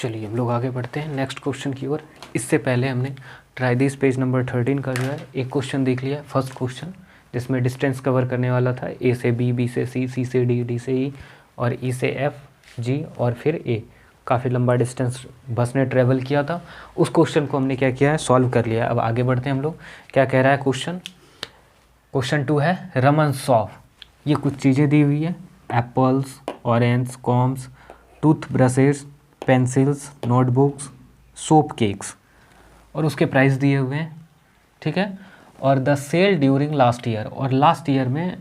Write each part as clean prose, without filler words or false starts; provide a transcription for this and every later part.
चलिए हम लोग आगे बढ़ते हैं नेक्स्ट क्वेश्चन की ओर। इससे पहले हमने ट्राई दिस पेज नंबर 13 का जो है एक क्वेश्चन देख लिया, फर्स्ट क्वेश्चन, जिसमें डिस्टेंस कवर करने वाला था ए से बी, बी से सी, सी से डी, डी से ई और ई से एफ, जी और फिर ए। काफ़ी लंबा डिस्टेंस बस ने ट्रेवल किया था। उस क्वेश्चन को हमने क्या किया है, सॉल्व कर लिया है। अब आगे बढ़ते हैं हम लोग। क्या कह रहा है क्वेश्चन? क्वेश्चन 2 है रमन सॉफ। ये कुछ चीज़ें दी हुई है, apples, orange, combs, tooth brushes, pencils, notebooks, soap cakes, और उसके प्राइस दिए हुए हैं, ठीक है। और the sale during last year, और लास्ट ईयर में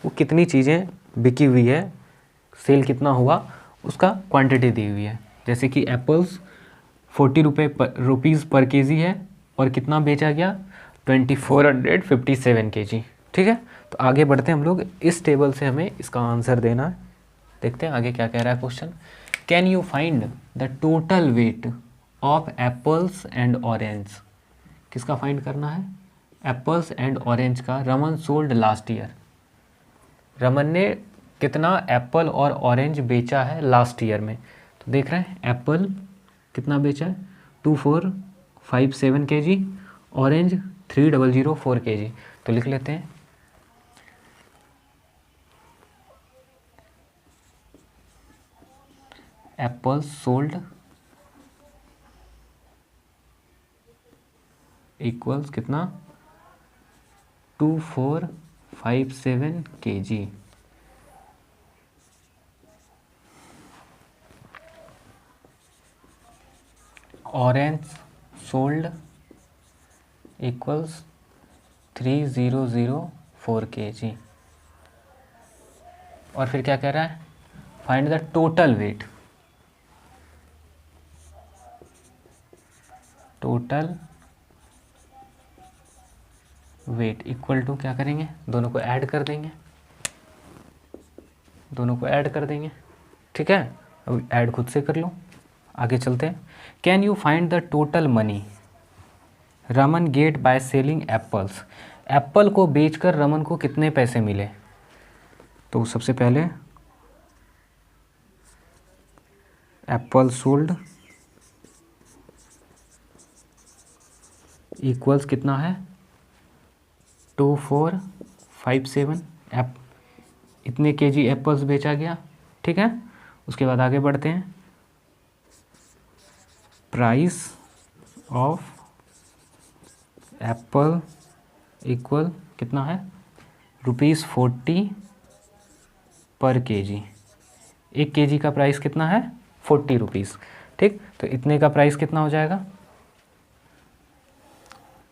वो कितनी चीज़ें बिकी हुई है, सेल कितना हुआ, उसका क्वांटिटी दी हुई है। जैसे कि एप्पल्स 40 रुपीज़ पर केजी है और कितना बेचा गया, 2457 केजी, ठीक है। तो आगे बढ़ते हैं हम लोग। इस टेबल से हमें इसका आंसर देना है। देखते हैं आगे क्या कह रहा है question. Can you find the total weight of apples and orange. किसका फाइंड करना है? एप्पल्स एंड ऑरेंज का। Raman sold last year. Raman ने कितना एप्पल और ऑरेंज बेचा है लास्ट ईयर में। तो देख रहे हैं एप्पल कितना बेचा है, 2457 केजी, ऑरेंज 3004 केजी। तो लिख लेते हैं एप्पल सोल्ड इक्वल्स कितना, 2457 KG. Orange sold equals 3004 KG. और फिर क्या कह रहा है, find the total weight. Total weight equal to क्या करेंगे, दोनों को ऐड कर देंगे, दोनों को ऐड कर देंगे, ठीक है। अब ऐड खुद से कर लो। आगे चलते हैं। Can you find the total money Raman get by selling apples. Apple को बेचकर रमन को कितने पैसे मिले। तो सबसे पहले एप्पल सोल्ड इक्वल्स कितना है, 2457। इतने केजी एप्पल्स बेचा गया, ठीक है। उसके बाद आगे बढ़ते हैं। प्राइस ऑफ एप्पल इक्वल कितना है, ₹40 पर केजी। 1 केजी का प्राइस कितना है, 40 रुपीज़, ठीक। तो इतने का प्राइस कितना हो जाएगा,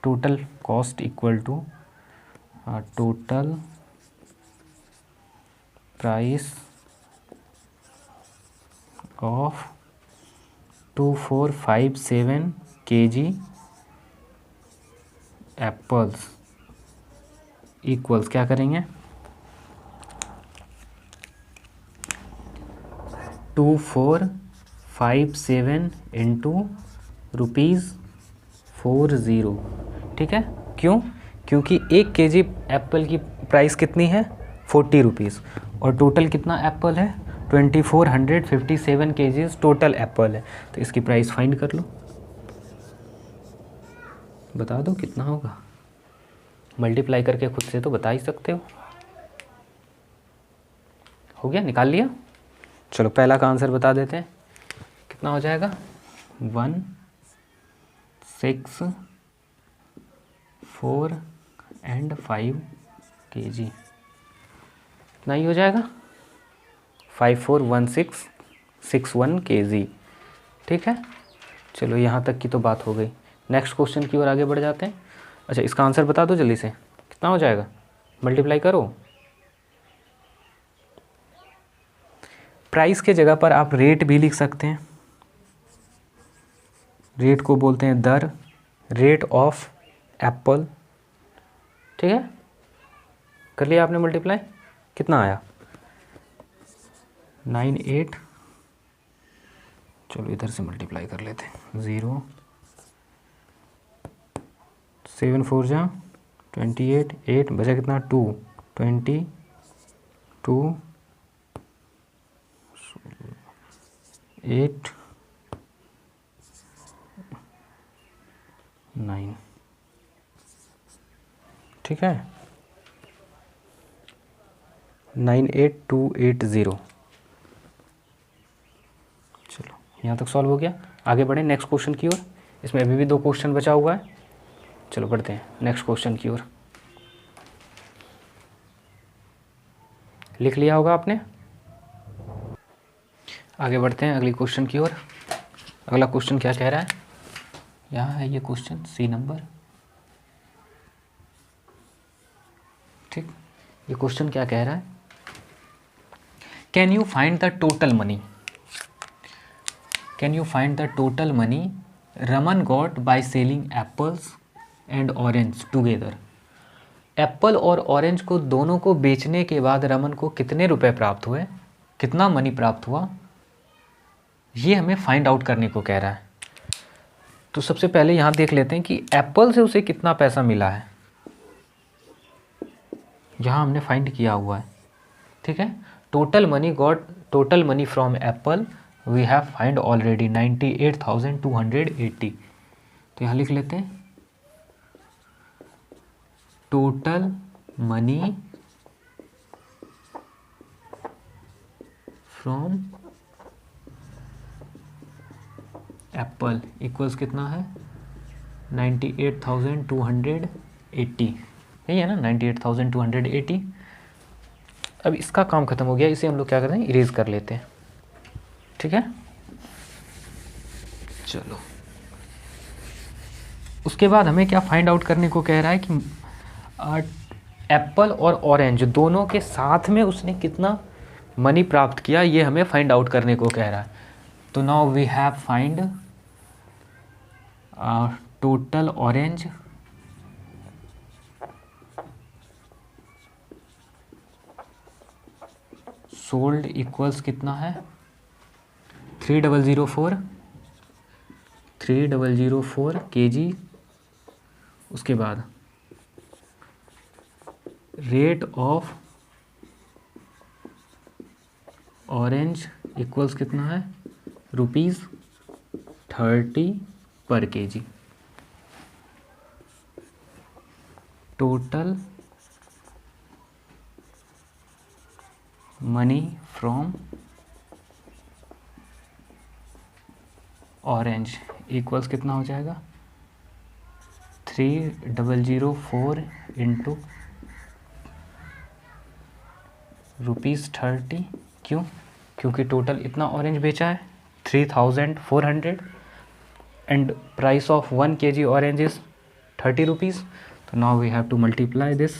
total cost equal to total price of 2457 KG apples equals क्या करेंगे, 2457 इंटू ₹40, ठीक है। क्यों? क्योंकि 1 केजी एप्पल की प्राइस कितनी है, 40 रुपीज़, और टोटल कितना एप्पल है, 2457 केजीज टोटल एप्पल है। तो इसकी प्राइस फाइंड कर लो, बता दो कितना होगा। मल्टीप्लाई करके खुद से तो बता ही सकते हो गया, निकाल लिया। चलो पहला का आंसर बता देते हैं, कितना हो जाएगा, 164 केजी, इतना ही हो जाएगा, 541661 केजी, ठीक है। चलो यहाँ तक की तो बात हो गई। नेक्स्ट क्वेश्चन की ओर आगे बढ़ जाते हैं। अच्छा इसका आंसर बता दो जल्दी से, कितना हो जाएगा, मल्टीप्लाई करो। प्राइस के जगह पर आप रेट भी लिख सकते हैं। रेट को बोलते हैं दर, रेट ऑफ एप्पल, ठीक है। कर लिया आपने मल्टीप्लाई, कितना आया, 98। चलो इधर से मल्टीप्लाई कर लेते हैं, 0 7 4 जा 28, 8 बचा कितना, 2 22 8 ठीक है, 98280। चलो यहाँ तक सॉल्व हो गया। आगे बढ़े नेक्स्ट क्वेश्चन की ओर। इसमें अभी भी 2 क्वेश्चन बचा हुआ है। चलो बढ़ते हैं नेक्स्ट क्वेश्चन की ओर। लिख लिया होगा आपने। आगे बढ़ते हैं अगली क्वेश्चन की ओर। अगला क्वेश्चन क्या कह रहा है, यहाँ है ये क्वेश्चन सी नंबर। ठीक, ये क्वेश्चन क्या कह रहा है, can you find the total money, can you find the total money Raman got bye selling apples and orange together. Apple और ऑरेंज को दोनों को बेचने के बाद रमन को कितने रुपए प्राप्त हुए, कितना मनी प्राप्त हुआ, ये हमें फाइंड आउट करने को कह रहा है। तो सबसे पहले यहाँ देख लेते हैं कि एप्पल से उसे कितना पैसा मिला है, यहाँ हमने फाइंड किया हुआ है। ठीक है, total money from apple we have find already 98,280। तो यहाँ लिख लेते हैं total money from apple equals कितना है 98,280, यही है ना 98,280। अब इसका काम खत्म हो गया, इसे हम लोग क्या करते हैं, इरेज कर लेते हैं। ठीक है, चलो उसके बाद हमें क्या फाइंड आउट करने को कह रहा है कि एप्पल और ऑरेंज दोनों के साथ में उसने कितना मनी प्राप्त किया, ये हमें फाइंड आउट करने को कह रहा है। तो now we have find total orange sold equals कितना है 3004 kg। उसके बाद रेट ऑफ ऑरेंज इक्वल्स कितना है ₹30 पर kg। Total money from orange equals कितना हो जाएगा 3004 इंटू ₹30। क्यों, क्योंकि टोटल इतना ऑरेंज बेचा है 3,400 and price of 1 kg orange is 30 rupees. तो now we have to multiply this.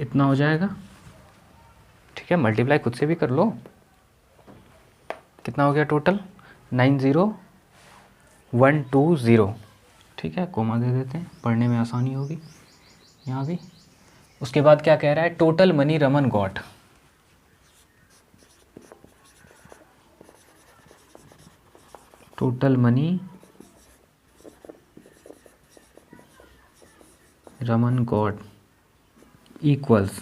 इतना हो जाएगा। ठीक है, मल्टीप्लाई खुद से भी कर लो। कितना हो गया टोटल 90120। ठीक है, कोमा दे देते हैं, पढ़ने में आसानी होगी यहाँ भी। उसके बाद क्या कह रहा है, total money Raman got, total money Raman got equals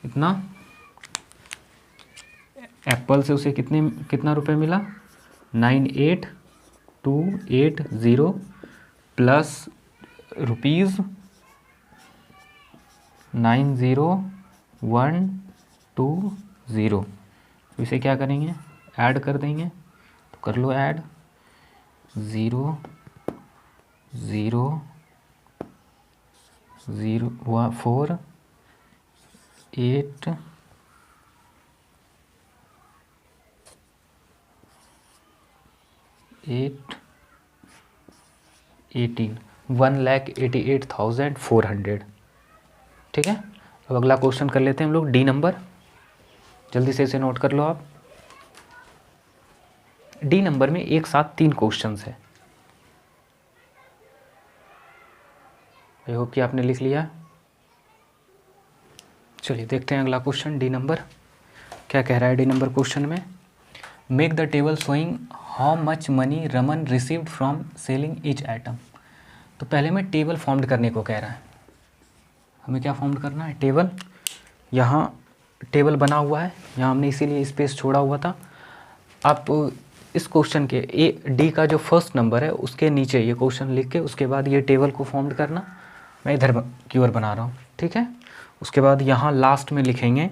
इतना, एप्पल से उसे कितना रुपए मिला 98,280 प्लस रुपीज़ 90120। इसे क्या करेंगे, ऐड कर देंगे। तो कर लो ऐड, 0 0 0 4 8 8 18 1,88,400। ठीक है, अब अगला क्वेश्चन कर लेते हैं हम लोग, डी नंबर। जल्दी से इसे नोट कर लो आप। डी नंबर में एक साथ 3 क्वेश्चंस है। आई होप कि आपने लिख लिया। चलिए देखते हैं अगला क्वेश्चन, डी नंबर क्या कह रहा है। डी नंबर क्वेश्चन में make the table showing how much money Raman received from selling each item. तो पहले में टेबल फॉर्म्ड करने को कह रहा है। हमें क्या फॉर्म करना है, टेबल। यहाँ टेबल बना हुआ है, यहाँ हमने इसीलिए स्पेस छोड़ा हुआ था। आप इस क्वेश्चन के डी का जो फर्स्ट नंबर है उसके नीचे ये क्वेश्चन लिख के उसके बाद ये टेबल को फॉर्म करना। मैं इधर की ओर बना रहा हूँ, ठीक है। उसके बाद यहाँ लास्ट में लिखेंगे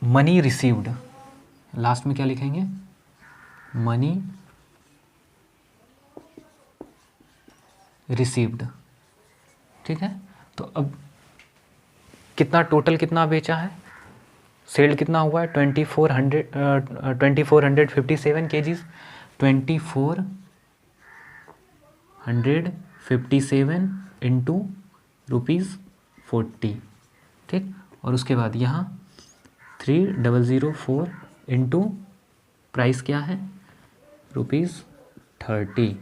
मनी रिसीव्ड। लास्ट में क्या लिखेंगे? मनी रिसीव्ड, ठीक है। तो अब कितना टोटल कितना बेचा है, सेल्ड कितना हुआ है? 2457 केजीज, 2457 इंटू ₹40, ठीक। और उसके बाद यहाँ 3004 इंटू प्राइस क्या है? ₹30।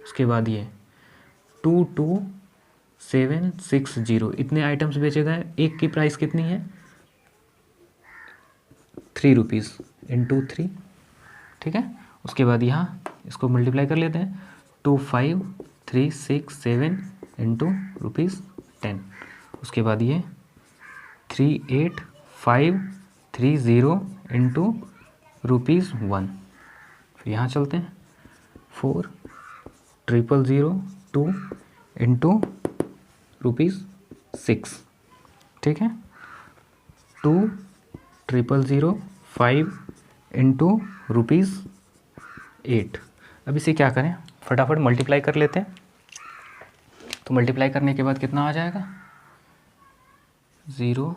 उसके बाद ये 22760, इतने आइटम्स बेचे गए। एक की प्राइस कितनी है? ₹3 इंटू 3, ठीक है। उसके बाद यहाँ इसको मल्टीप्लाई कर लेते हैं, 25367 इंटू ₹10। उसके बाद ये 38530 इंटू ₹1। फिर यहाँ चलते हैं, 4002 इंटू ₹6, ठीक है। 2005 इंटू ₹8। अब इसे क्या करें, फटाफट मल्टीप्लाई कर लेते हैं। तो मल्टीप्लाई करने के बाद कितना आ जाएगा? 0,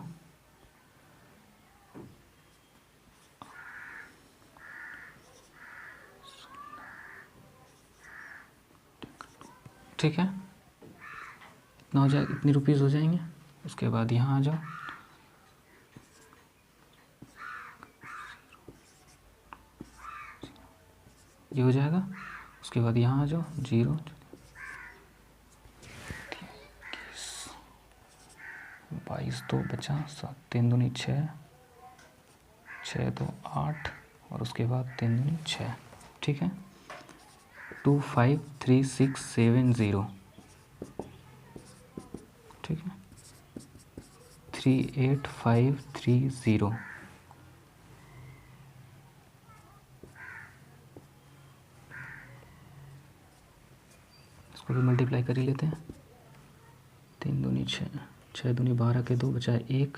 ठीक है। इतना हो जाए, इतनी रुपीज़ हो जाएंगे। उसके बाद यहाँ आ जाओ, ये हो जाएगा। उसके बाद यहाँ आ जाओ, 0, 22 तो बचा, 7 3 दूनी 6, 6 तो 8, और उसके बाद 3 दूनी 6, ठीक है। 25367 ठीक है, 38530। इसको भी मल्टीप्लाई कर ही लेते हैं। 3 दूनी 6, 6 दूनी 12 के 2 बचा 1,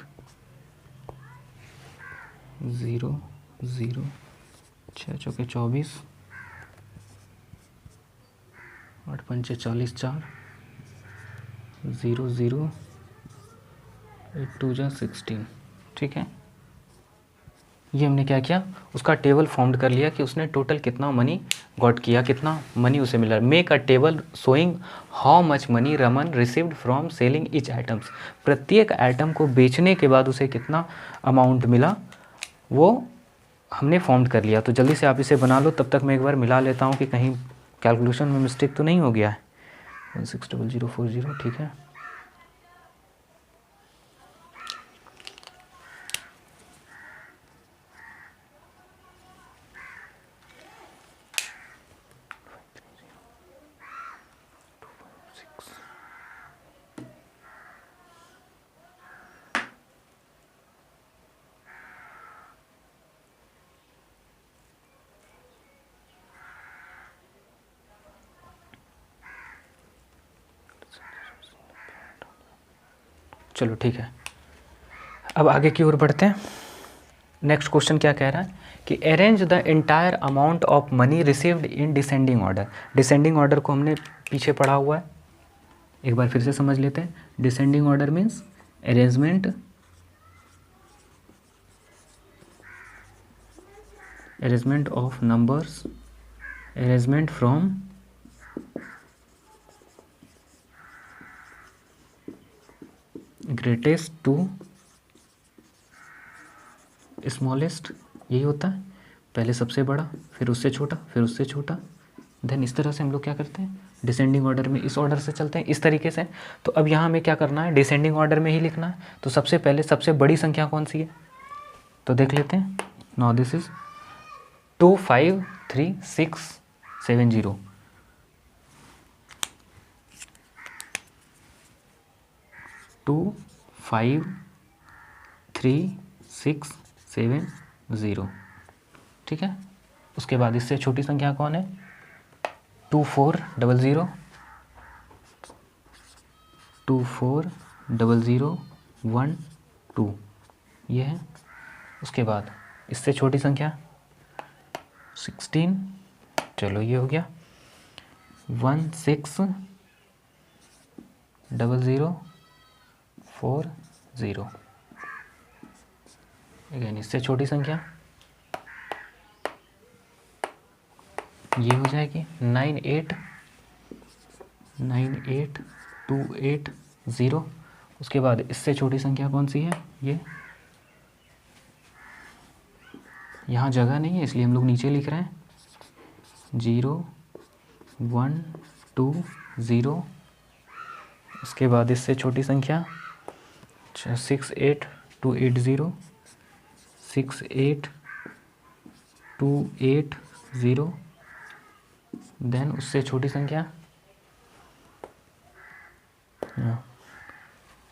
0 0, 6 चौके 24, 8 पंचे 40, 4, 0 0, 8 2 जा 16, ठीक है। ये हमने क्या किया, उसका टेबल फॉर्म्ड कर लिया कि उसने टोटल कितना मनी गॉट किया, कितना मनी उसे मिला। Make a table showing how much money Raman received from selling each items. प्रत्येक आइटम को बेचने के बाद उसे कितना अमाउंट मिला वो हमने फॉर्म्ड कर लिया। तो जल्दी से आप इसे बना लो, तब तक मैं एक बार मिला लेता हूँ कि कहीं कैलकुलेशन में मिस्टेक तो नहीं हो गया है। 160040, ठीक है। चलो ठीक है, अब आगे की ओर बढ़ते हैं। नेक्स्ट क्वेश्चन क्या कह रहा है कि arrange the entire amount of money received in descending order. Descending order को हमने पीछे पढ़ा हुआ है, एक बार फिर से समझ लेते हैं। Descending order means arrangement of numbers, arrangement from greatest to smallest, यही होता है। पहले सबसे बड़ा, फिर उससे छोटा, फिर उससे छोटा, देन इस तरह से हम लोग क्या करते हैं, डिसेंडिंग ऑर्डर में इस ऑर्डर से चलते हैं, इस तरीके से। तो अब यहाँ हमें क्या करना है, डिसेंडिंग ऑर्डर में ही लिखना है। तो सबसे पहले सबसे बड़ी संख्या कौन सी है, तो देख लेते हैं। नाउ दिस इज 25360, 25360 3670, ठीक है। उसके बाद इससे छोटी संख्या कौन है? 2400, 240012, ये है। उसके बाद इससे छोटी संख्या 16, चलो ये हो गया। 160040, अगेन इससे छोटी संख्या ये हो जाएगी 98280। उसके बाद इससे छोटी संख्या कौन सी है? ये यहाँ जगह नहीं है इसलिए हम लोग नीचे लिख रहे हैं 0120। उसके बाद इससे छोटी संख्या 68280, 68280। देन उससे छोटी संख्या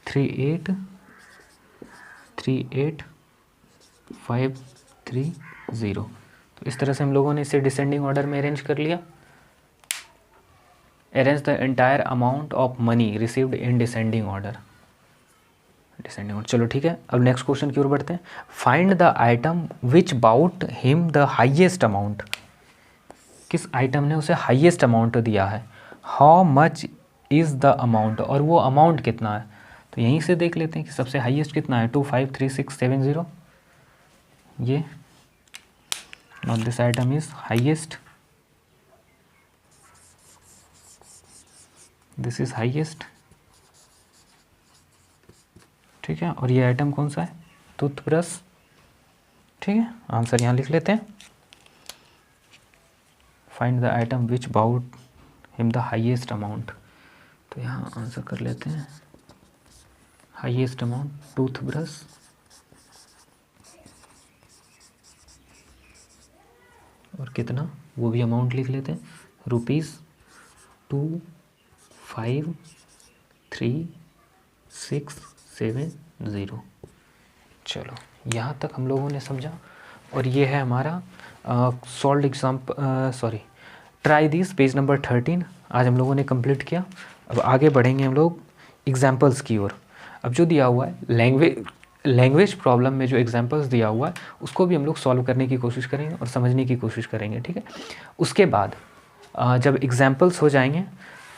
383853। तो इस तरह से हम लोगों ने इसे डिसेंडिंग ऑर्डर में अरेंज कर लिया। Arrange the entire amount of money received in descending order. चलो ठीक है, अब नेक्स्ट क्वेश्चन की ओर बढ़ते हैं। Find the item which bought him the highest amount. किस आइटम ने उसे हाईएस्ट अमाउंट दिया है? How much is the amount, और वो अमाउंट कितना है? तो यहीं से देख लेते हैं कि सबसे हाईएस्ट कितना है, 253670। ये not this item is highest, this is highest, ठीक है। और ये आइटम कौन सा है? टूथब्रश, ठीक है। आंसर यहाँ लिख लेते हैं। Find the item which bought him the highest amount, तो यहाँ आंसर कर लेते हैं हाईएस्ट अमाउंट टूथब्रश, और कितना वो भी अमाउंट लिख लेते हैं, ₹253670। चलो यहाँ तक हम लोगों ने समझा, और ये है हमारा solve try this page number 13 आज हम लोगों ने कंप्लीट किया। अब आगे बढ़ेंगे हम लोग एग्जाम्पल्स की ओर। अब जो दिया हुआ है लैंग्वेज प्रॉब्लम में जो एग्जाम्पल्स दिया हुआ है उसको भी हम लोग सॉल्व करने की कोशिश करेंगे और समझने की कोशिश करेंगे, ठीक है। उसके बाद जब एग्जाम्पल्स हो जाएंगे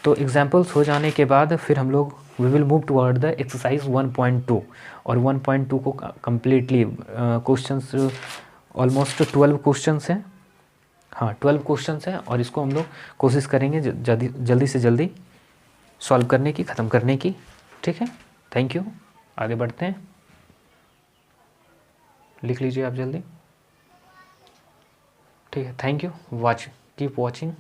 तो एग्जाम्पल्स हो जाने के बाद फिर हम लोग we will move toward the exercise 1.2, और 1.2 को कम्प्लीटली क्वेश्चंस ऑलमोस्ट 12 क्वेश्चंस हैं, हाँ 12 क्वेश्चंस हैं, और इसको हम लोग कोशिश करेंगे जल्दी से जल्दी सॉल्व करने की, ख़त्म करने की, ठीक है। थैंक यू, आगे बढ़ते हैं, लिख लीजिए आप जल्दी, ठीक है। Thank you, keep watching.